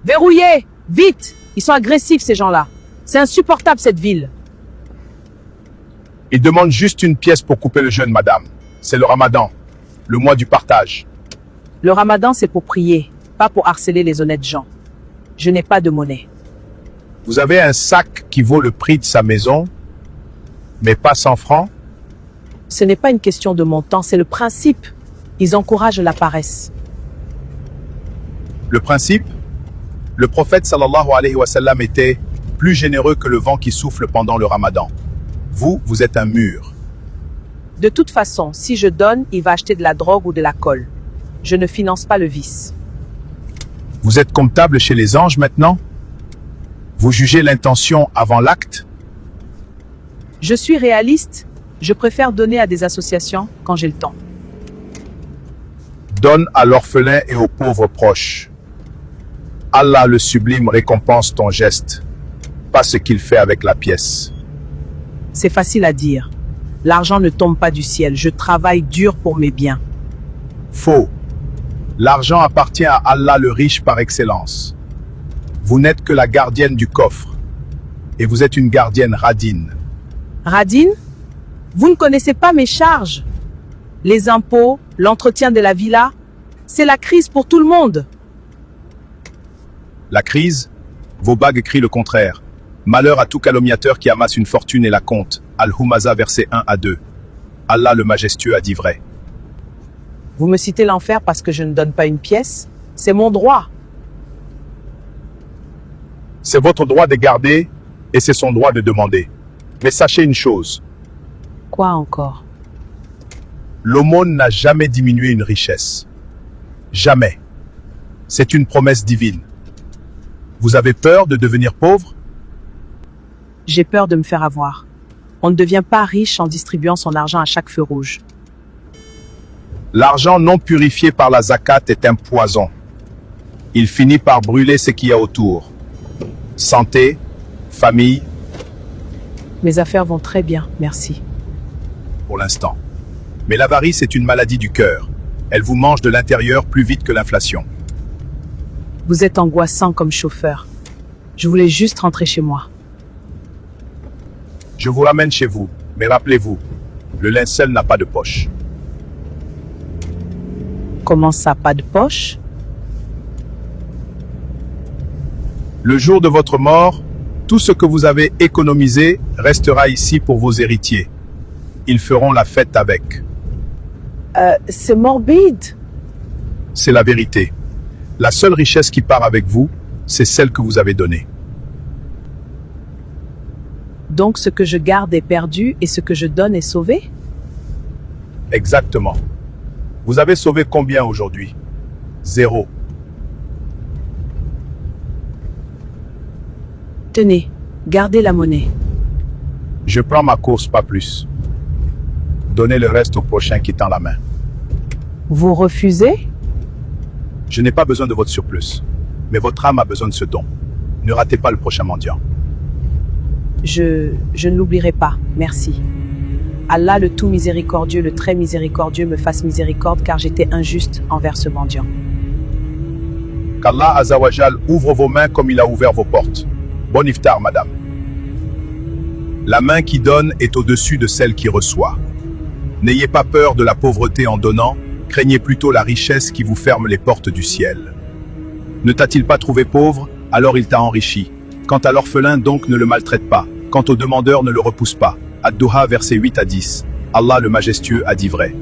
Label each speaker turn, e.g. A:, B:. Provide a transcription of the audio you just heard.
A: Verrouillez! Vite! Ils sont agressifs, ces gens-là. C'est insupportable, cette ville.
B: Ils demandent juste une pièce pour couper le jeûne, madame. C'est le ramadan, le mois du partage.
A: Le ramadan, c'est pour prier, pas pour harceler les honnêtes gens. Je n'ai pas de monnaie.
B: Vous avez un sac qui vaut le prix de sa maison, mais pas 100 francs?
A: Ce n'est pas une question de montant, c'est le principe. Ils encouragent la paresse.
B: Le principe? Le prophète sallallahu alayhi wa sallam était plus généreux que le vent qui souffle pendant le ramadan. Vous êtes un mur.
A: De toute façon, si je donne, il va acheter de la drogue ou de la colle. Je ne finance pas le vice.
B: Vous êtes comptable chez les anges maintenant? Vous jugez l'intention avant l'acte?
A: Je suis réaliste. Je préfère donner à des associations quand j'ai le temps.
B: Donne à l'orphelin et aux pauvres proches. Allah le sublime récompense ton geste, pas ce qu'il fait avec la pièce.
A: C'est facile à dire. L'argent ne tombe pas du ciel. Je travaille dur pour mes biens.
B: Faux. L'argent appartient à Allah le riche par excellence. Vous n'êtes que la gardienne du coffre. Et vous êtes une gardienne radine.
A: Radine? Vous ne connaissez pas mes charges. Les impôts, l'entretien de la villa, c'est la crise pour tout le monde.
B: La crise? Vos bagues crient le contraire. Malheur à tout calomniateur qui amasse une fortune et la compte. Al-Humaza, versets 1 à 2. Allah le majestueux a dit vrai.
A: Vous me citez l'enfer parce que je ne donne pas une pièce? C'est mon droit.
B: C'est votre droit de garder et c'est son droit de demander. Mais sachez une chose.
A: Quoi encore?
B: L'aumône n'a jamais diminué une richesse. Jamais. C'est une promesse divine. Vous avez peur de devenir pauvre?
A: J'ai peur de me faire avoir. On ne devient pas riche en distribuant son argent à chaque feu rouge.
B: L'argent non purifié par la zakat est un poison. Il finit par brûler ce qu'il y a autour. Santé, famille,
A: Mes affaires vont très bien, merci.
B: pour l'instant. Mais l'avarice est une maladie du cœur. Elle vous mange de l'intérieur plus vite que l'inflation.
A: Vous êtes angoissant comme chauffeur. Je voulais juste rentrer chez moi.
B: Je vous ramène chez vous, mais rappelez-vous, le linceul n'a pas de poche.
A: Comment ça, pas de poche?
B: Le jour de votre mort, tout ce que vous avez économisé restera ici pour vos héritiers. Ils feront la fête avec.
A: C'est morbide.
B: C'est la vérité. La seule richesse qui part avec vous, c'est celle que vous avez donnée.
A: Donc ce que je garde est perdu et ce que je donne est sauvé?
B: Exactement. Vous avez sauvé combien aujourd'hui? 0.
A: Tenez, gardez la monnaie.
B: Je prends ma course, pas plus. Donnez le reste au prochain qui tend la main.
A: Vous refusez?
B: Je n'ai pas besoin de votre surplus, mais votre âme a besoin de ce don. Ne ratez pas le prochain mendiant.
A: Je ne l'oublierai pas, merci. Allah le tout miséricordieux, le très miséricordieux me fasse miséricorde car j'étais injuste envers ce mendiant.
B: Qu'Allah Azawajal ouvre vos mains comme il a ouvert vos portes. Bon iftar, madame. La main qui donne est au-dessus de celle qui reçoit. N'ayez pas peur de la pauvreté en donnant, craignez plutôt la richesse qui vous ferme les portes du ciel. Ne t'a-t-il pas trouvé pauvre, alors il t'a enrichi. Quant à l'orphelin, donc ne le maltraite pas. Quant au demandeur, ne le repousse pas. Ad-Duha, versets 8 à 10. Allah le majestueux a dit vrai.